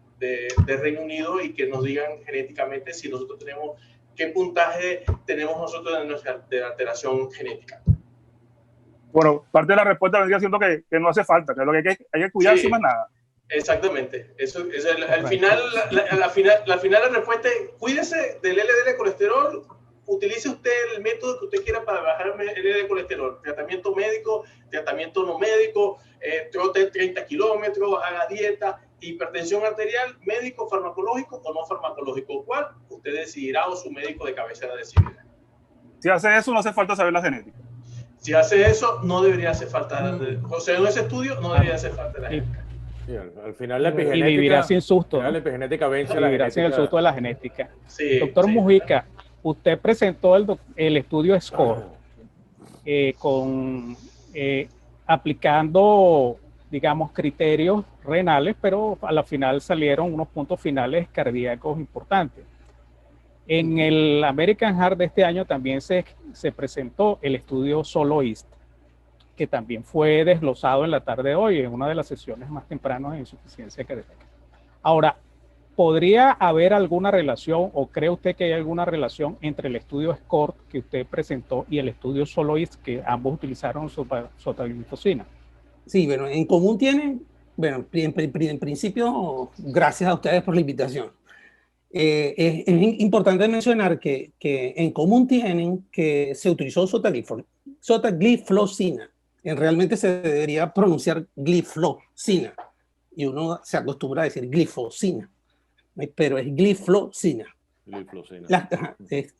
Reino Unido y que nos digan genéticamente si nosotros tenemos, qué puntaje tenemos nosotros de alteración genética. Bueno, parte de la respuesta vendría siendo que no hace falta, que lo que hay que cuidarse, sí, más nada. Exactamente. Eso al final, la final la respuesta es: cuídese del LDL colesterol utilice usted el método que usted quiera para bajar el de colesterol. Tratamiento médico, tratamiento no médico, trote 30 kilómetros, haga dieta, hipertensión arterial, médico farmacológico o no farmacológico. ¿Cuál? Usted decidirá o su médico de cabecera decidirá. Si hace eso, no hace falta saber la genética. Si hace eso, no debería hacer falta, o sea, en ese estudio no debería hacer falta la genética. Sí, al final la epigenética... Y vivirá sin susto. La epigenética vence a la Vivirá sin el genética. susto de la genética. Sí, Doctor sí. Mujica, usted presentó el estudio SCORE aplicando, digamos, criterios renales, pero a la final salieron unos puntos finales cardíacos importantes. En el American Heart de este año también se presentó el estudio SOLOIST, que también fue desglosado en la tarde de hoy, en una de las sesiones más tempranas de insuficiencia cardíaca. Ahora, ¿podría haber alguna relación, o cree usted que hay alguna relación entre el estudio SCORE que usted presentó y el estudio SOLOIST, que ambos utilizaron sotaglifosina? Sí, bueno, en común tienen, bueno, en principio, gracias a ustedes por la invitación. Es importante mencionar que en común tienen que se utilizó sotagliflozina. Realmente se debería pronunciar gliflozina y uno se acostumbra a decir glifosina, pero es gliflozina.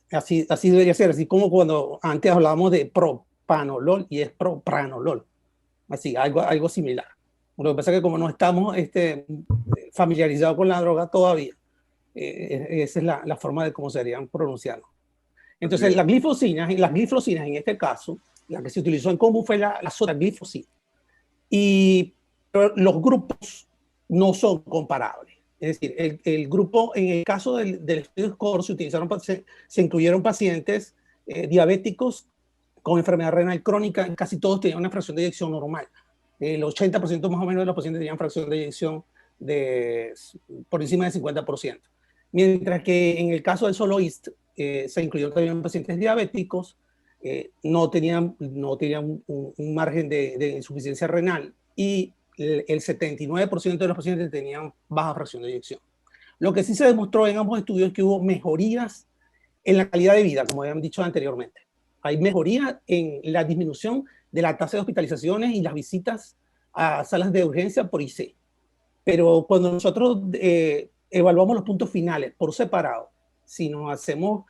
Así debería ser, así como cuando antes hablábamos de propanolol y es propranolol, así, algo similar. Lo que pasa es que como no estamos familiarizados con la droga todavía, esa es la forma de cómo se deberían pronunciar. Entonces, las glifosinas en este caso, la que se utilizó en común fue la sotaglifosina. Pero los grupos no son comparables. Es decir, el grupo, en el caso del estudio SCORE, se incluyeron pacientes diabéticos con enfermedad renal crónica. Casi todos tenían una fracción de eyección normal. El 80% más o menos de los pacientes tenían fracción de eyección por encima del 50%. Mientras que en el caso del SOLOIST se incluyeron también pacientes diabéticos, no tenían un margen de insuficiencia renal y el 79% de los pacientes tenían baja fracción de eyección. Lo que sí se demostró en ambos estudios es que hubo mejorías en la calidad de vida, como habían dicho anteriormente. Hay mejoría en la disminución de la tasa de hospitalizaciones y las visitas a salas de urgencia por IC. Pero cuando nosotros evaluamos los puntos finales por separado, si nos hacemos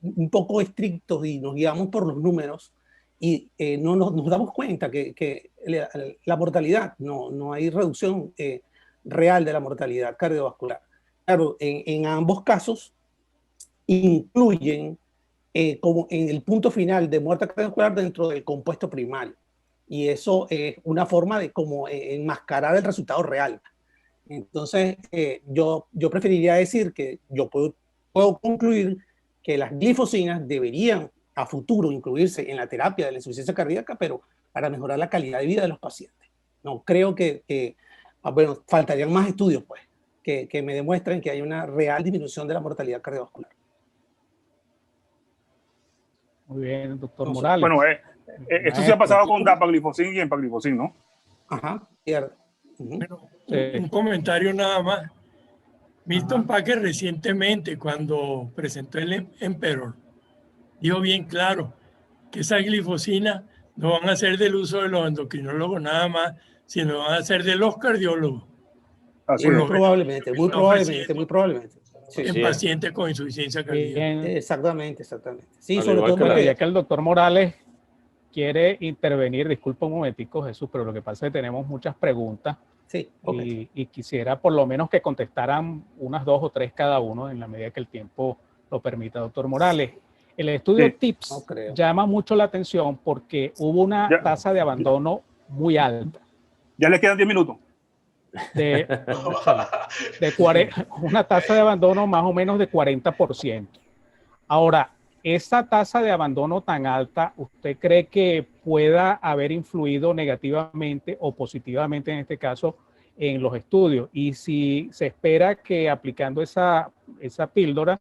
un poco estrictos y nos guiamos por los números y no nos damos cuenta que la mortalidad, no hay reducción real de la mortalidad cardiovascular. Claro, en ambos casos incluyen como en el punto final de muerte cardiovascular dentro del compuesto primario. Y eso es una forma de como enmascarar el resultado real. Entonces, yo preferiría decir que yo puedo concluir que las glifosinas deberían a futuro incluirse en la terapia de la insuficiencia cardíaca, pero para mejorar la calidad de vida de los pacientes. No creo bueno, faltarían más estudios, pues, que me demuestren que hay una real disminución de la mortalidad cardiovascular. Muy bien, doctor Morales. Bueno, esto se ha pasado con dapaglifosina y empaglifosina, ¿no? Ajá, cierto. Bueno, un comentario nada más. Milton Packer recientemente, cuando presentó el Emperor, dijo bien claro que esas glifosinas no van a ser del uso de los endocrinólogos nada más, sino van a ser de los cardiólogos. Así es. Muy probablemente. Sí. En pacientes con insuficiencia cardíaca. Exactamente. Sí, Al sobre igual todo que porque Ya que el doctor Morales quiere intervenir, disculpa un momentico, Jesús, pero lo que pasa es que tenemos muchas preguntas. sí, okay. Y quisiera por lo menos que contestaran unas 2 o 3 cada uno en la medida que el tiempo lo permita. Doctor Morales, el estudio TIPS llama mucho la atención porque hubo una tasa de abandono muy alta. Ya le quedan 10 minutos. Una tasa de abandono más o menos de 40%. Ahora, esa tasa de abandono tan alta, ¿usted cree que pueda haber influido negativamente o positivamente en este caso en los estudios? Y si se espera que aplicando esa píldora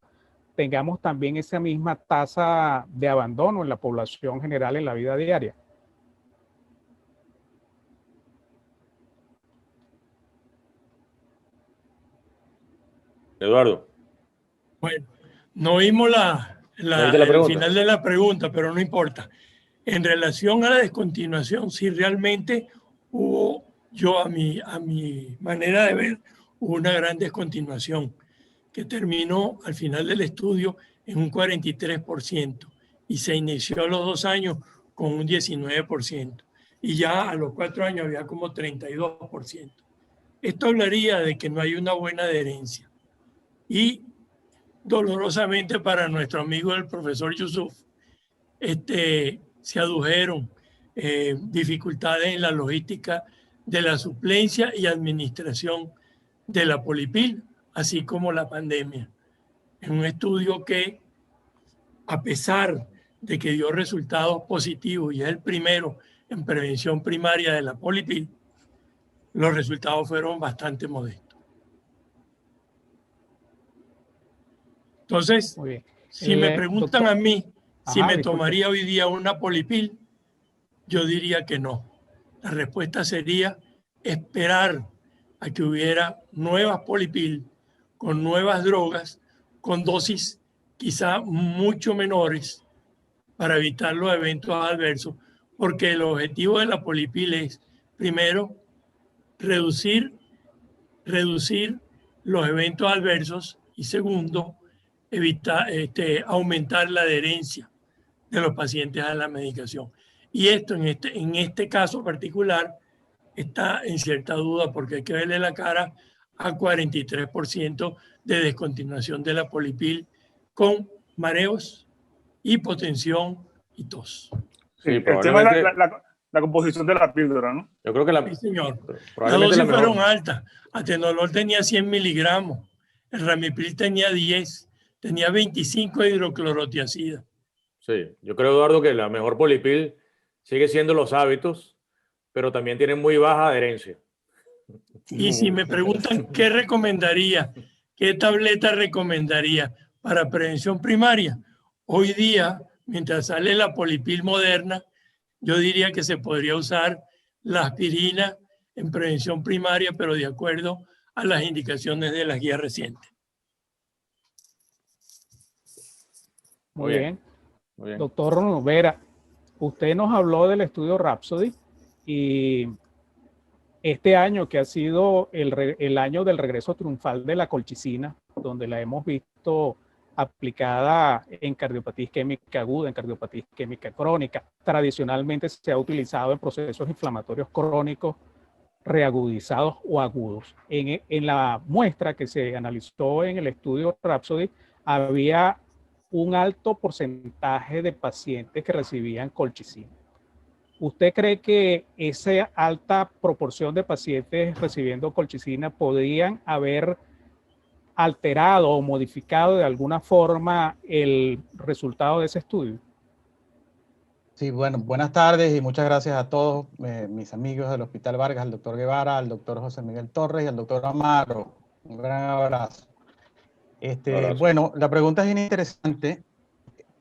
tengamos también esa misma tasa de abandono en la población general en la vida diaria. Eduardo. Bueno, no vimos el final de la pregunta, pero no importa. En relación a la descontinuación, si realmente hubo, a mi manera de ver, hubo una gran descontinuación que terminó al final del estudio en un 43% y se inició a los 2 años con un 19% y ya a los 4 años había como 32%. Esto hablaría de que no hay una buena adherencia. Y dolorosamente para nuestro amigo el profesor Yusuf, se adujeron dificultades en la logística de la suplencia y administración de la Polipil, así como la pandemia. En un estudio que, a pesar de que dio resultados positivos y es el primero en prevención primaria de la Polipil, los resultados fueron bastante modestos. Entonces, si me preguntan a mí si me tomaría hoy día una Polipil, yo diría que no. La respuesta sería esperar a que hubiera nuevas Polipil con nuevas drogas, con dosis quizá mucho menores para evitar los eventos adversos, porque el objetivo de la Polipil es, primero, reducir los eventos adversos y segundo, aumentar la adherencia de los pacientes a la medicación. Y esto en este caso particular está en cierta duda porque hay que verle la cara a 43% de descontinuación de la Polipil con mareos, hipotensión y tos. Sí, el tema es la composición de la píldora, ¿no? Yo creo que sí, señor. Las dosis fueron altas. Atenolol tenía 100 miligramos, el Ramipril tenía 10, tenía 25 de hidroclorotiazida. Sí, yo creo, Eduardo, que la mejor Polipil sigue siendo los hábitos, pero también tiene muy baja adherencia. Y si me preguntan qué recomendaría, qué tableta recomendaría para prevención primaria, hoy día, mientras sale la Polipil moderna, yo diría que se podría usar la aspirina en prevención primaria, pero de acuerdo a las indicaciones de las guías recientes. Muy bien. Doctor Vera, usted nos habló del estudio Rhapsody y este año que ha sido el año del regreso triunfal de la colchicina, donde la hemos visto aplicada en cardiopatía isquémica aguda, en cardiopatía isquémica crónica. Tradicionalmente se ha utilizado en procesos inflamatorios crónicos reagudizados o agudos. En la muestra que se analizó en el estudio Rhapsody, había un alto porcentaje de pacientes que recibían colchicina. ¿Usted cree que esa alta proporción de pacientes recibiendo colchicina podrían haber alterado o modificado de alguna forma el resultado de ese estudio? Sí, bueno, buenas tardes y muchas gracias a todos mis amigos del Hospital Vargas, al doctor Guevara, al doctor José Miguel Torres y al doctor Amaro. Un gran abrazo. Bueno, la pregunta es bien interesante.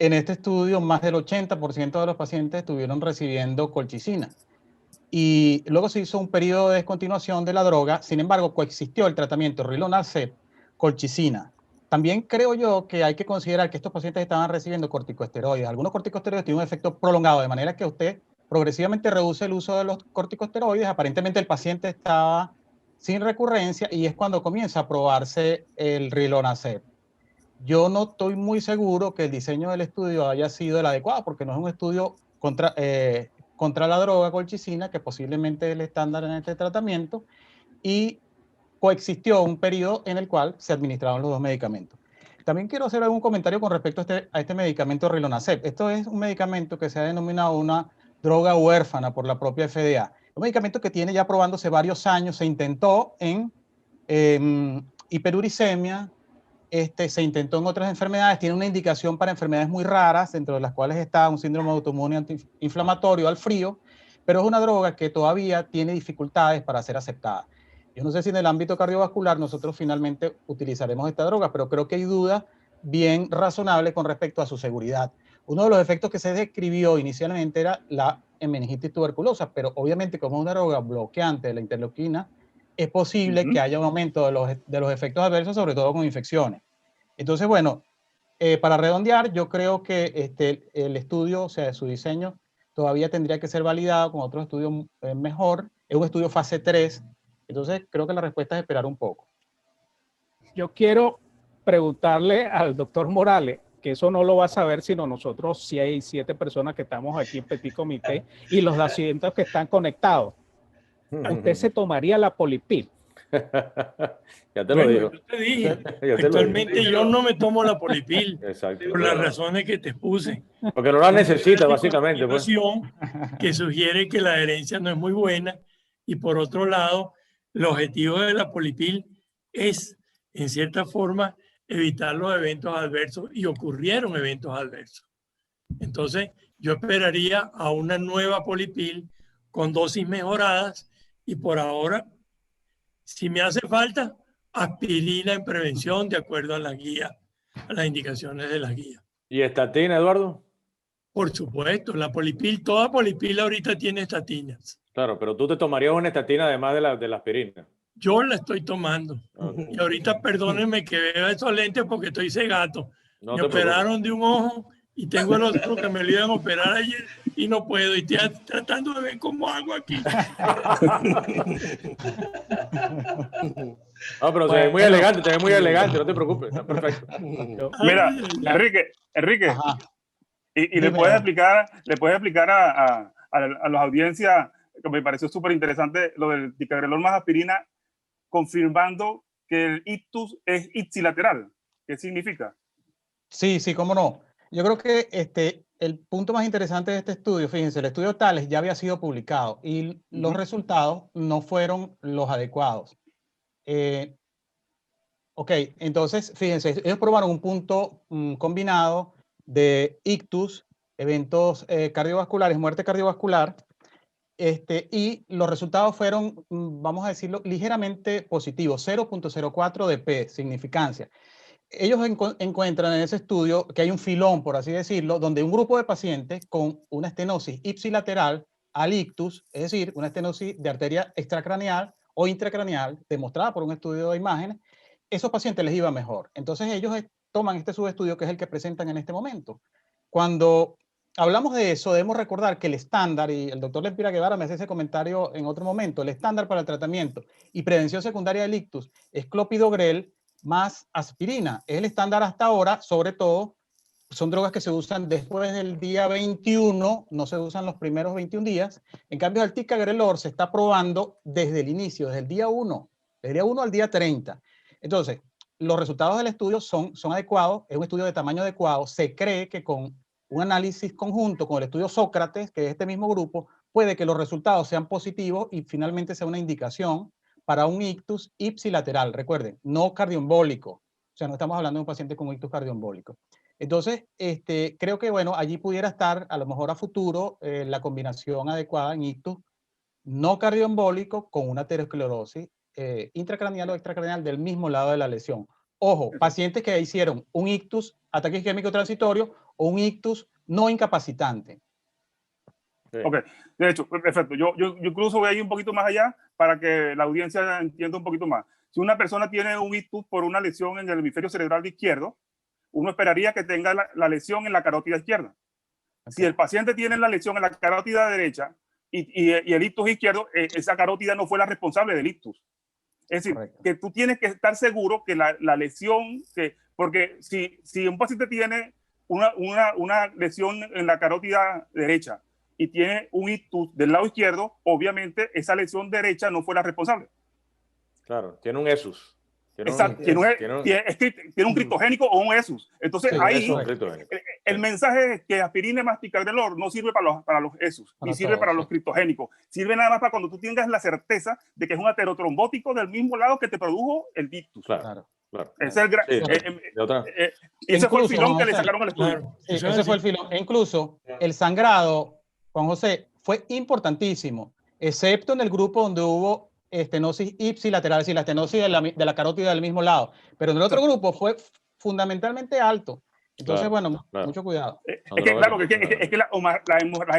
En este estudio, más del 80% de los pacientes estuvieron recibiendo colchicina. Y luego se hizo un periodo de descontinuación de la droga. Sin embargo, coexistió el tratamiento rilonacept, colchicina. También creo yo que hay que considerar que estos pacientes estaban recibiendo corticosteroides. Algunos corticosteroides tienen un efecto prolongado, de manera que usted progresivamente reduce el uso de los corticosteroides. Aparentemente el paciente estaba sin recurrencia y es cuando comienza a probarse el rilonacept. Yo no estoy muy seguro que el diseño del estudio haya sido el adecuado, porque no es un estudio contra la droga colchicina, que posiblemente es el estándar en este tratamiento, y coexistió un periodo en el cual se administraron los dos medicamentos. También quiero hacer algún comentario con respecto a este medicamento rilonacept. Esto es un medicamento que se ha denominado una droga huérfana por la propia FDA. Un medicamento que tiene ya probándose varios años, se intentó en hiperuricemia, se intentó en otras enfermedades, tiene una indicación para enfermedades muy raras, dentro de las cuales está un síndrome autoinmune antiinflamatorio al frío, pero es una droga que todavía tiene dificultades para ser aceptada. Yo no sé si en el ámbito cardiovascular nosotros finalmente utilizaremos esta droga, pero creo que hay dudas bien razonables con respecto a su seguridad. Uno de los efectos que se describió inicialmente era la meningitis tuberculosa, pero obviamente como es una droga bloqueante de la interleuquina, es posible que haya un aumento de los efectos adversos, sobre todo con infecciones. Entonces, bueno, para redondear, yo creo que el estudio, o sea, su diseño, todavía tendría que ser validado con otro estudio mejor. Es un estudio fase 3, entonces creo que la respuesta es esperar un poco. Yo quiero preguntarle al doctor Morales, que eso no lo va a saber sino nosotros 6, 7 personas que estamos aquí en Petit Comité y los 200 que están conectados. ¿Usted se tomaría la Polipil? Ya te lo digo. Yo te dije, Ya te lo actualmente digo. yo no me tomo la Polipil Exacto. por las razones que te expuse. Porque no la necesita, básicamente. Pues. Que sugiere que la adherencia no es muy buena y por otro lado, el objetivo de la Polipil es, en cierta forma, evitar los eventos adversos y ocurrieron eventos adversos. Entonces, yo esperaría a una nueva Polipil con dosis mejoradas y por ahora, si me hace falta, aspirina en prevención de acuerdo a la guía, a las indicaciones de la guía. ¿Y estatina, Eduardo? Por supuesto, la Polipil, toda Polipil ahorita tiene estatinas. Claro, pero tú te tomarías una estatina además de la aspirina. Yo la estoy tomando. Okay. Y ahorita perdónenme que veo esos lentes porque estoy cegato. No me te operaron de un ojo y tengo el otro que me lo iban a operar ayer y no puedo. Y estoy tratando de ver cómo hago aquí. No, pero te ves muy elegante, no te preocupes, está perfecto. Mira, Enrique, y le puedes explicar a las audiencias, que me pareció súper interesante, lo del ticagrelor más aspirina, confirmando que el ictus es ipsilateral. ¿Qué significa? Sí, cómo no. Yo creo que el punto más interesante de este estudio, fíjense, el estudio Tales ya había sido publicado y los resultados no fueron los adecuados. Ok, entonces, fíjense, ellos probaron un punto combinado de ictus, eventos cardiovasculares, muerte cardiovascular, y los resultados fueron, vamos a decirlo, ligeramente positivos, 0.04 de P, significancia. Ellos encuentran en ese estudio que hay un filón, por así decirlo, donde un grupo de pacientes con una estenosis ipsilateral al ictus, es decir, una estenosis de arteria extracraneal o intracraneal, demostrada por un estudio de imágenes, esos pacientes les iba mejor. Entonces ellos toman este subestudio que es el que presentan en este momento. Cuando hablamos de eso, debemos recordar que el estándar, y el doctor Lempira Guevara me hace ese comentario en otro momento, el estándar para el tratamiento y prevención secundaria del ictus es clopidogrel más aspirina. Es el estándar hasta ahora, sobre todo, son drogas que se usan después del día 21, no se usan los primeros 21 días. En cambio, el ticagrelor se está probando desde el inicio, desde el día 1, del día 1 al día 30. Entonces, los resultados del estudio son adecuados, es un estudio de tamaño adecuado. Se cree que con un análisis conjunto con el estudio Sócrates, que es este mismo grupo, puede que los resultados sean positivos y finalmente sea una indicación para un ictus ipsilateral. Recuerden, no cardioembólico. O sea, no estamos hablando de un paciente con ictus cardioembólico. Entonces, creo que, bueno, allí pudiera estar, a lo mejor a futuro, la combinación adecuada en ictus no cardioembólico con una aterosclerosis intracraneal o extracraneal del mismo lado de la lesión. Ojo, pacientes que hicieron un ictus, ataque isquémico transitorio o un ictus no incapacitante. Sí. Ok, de hecho, perfecto. Yo incluso voy a ir un poquito más allá para que la audiencia entienda un poquito más. Si una persona tiene un ictus por una lesión en el hemisferio cerebral izquierdo, uno esperaría que tenga la lesión en la carótida izquierda. Okay. Si el paciente tiene la lesión en la carótida derecha y el ictus izquierdo, esa carótida no fue la responsable del ictus. Es decir, correcto, que tú tienes que estar seguro que la lesión, porque si un paciente tiene una lesión en la carótida derecha y tiene un ictus del lado izquierdo, obviamente esa lesión derecha no fue la responsable. Claro, tiene un ESUS. Exacto, tiene un criptogénico o un ESUS. Entonces sí, ahí el mensaje es que aspirina más ticagrelor no sirve para los ESUS, ni sirve para los criptogénicos. Sirve nada más para cuando tú tengas la certeza de que es un aterotrombótico del mismo lado que te produjo el ictus. Claro. Ese fue el filón que le sacaron al estudio. Claro. Ese fue el filón. E incluso el sangrado, Juan José, fue importantísimo, excepto en el grupo donde hubo estenosis ipsilateral, es decir, la estenosis de la carótida del mismo lado. Pero en el otro grupo fue fundamentalmente alto. Entonces, mucho cuidado. Es que las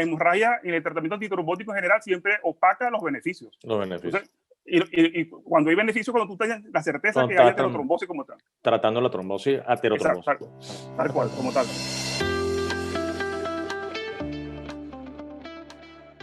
hemorragias en el tratamiento antitrombótico en general siempre opaca los beneficios. Entonces, Y cuando hay beneficio, cuando tú tienes la certeza que hay aterotrombosis como tal. Tratando la trombosis, aterotrombosis. Tal cual, como tal.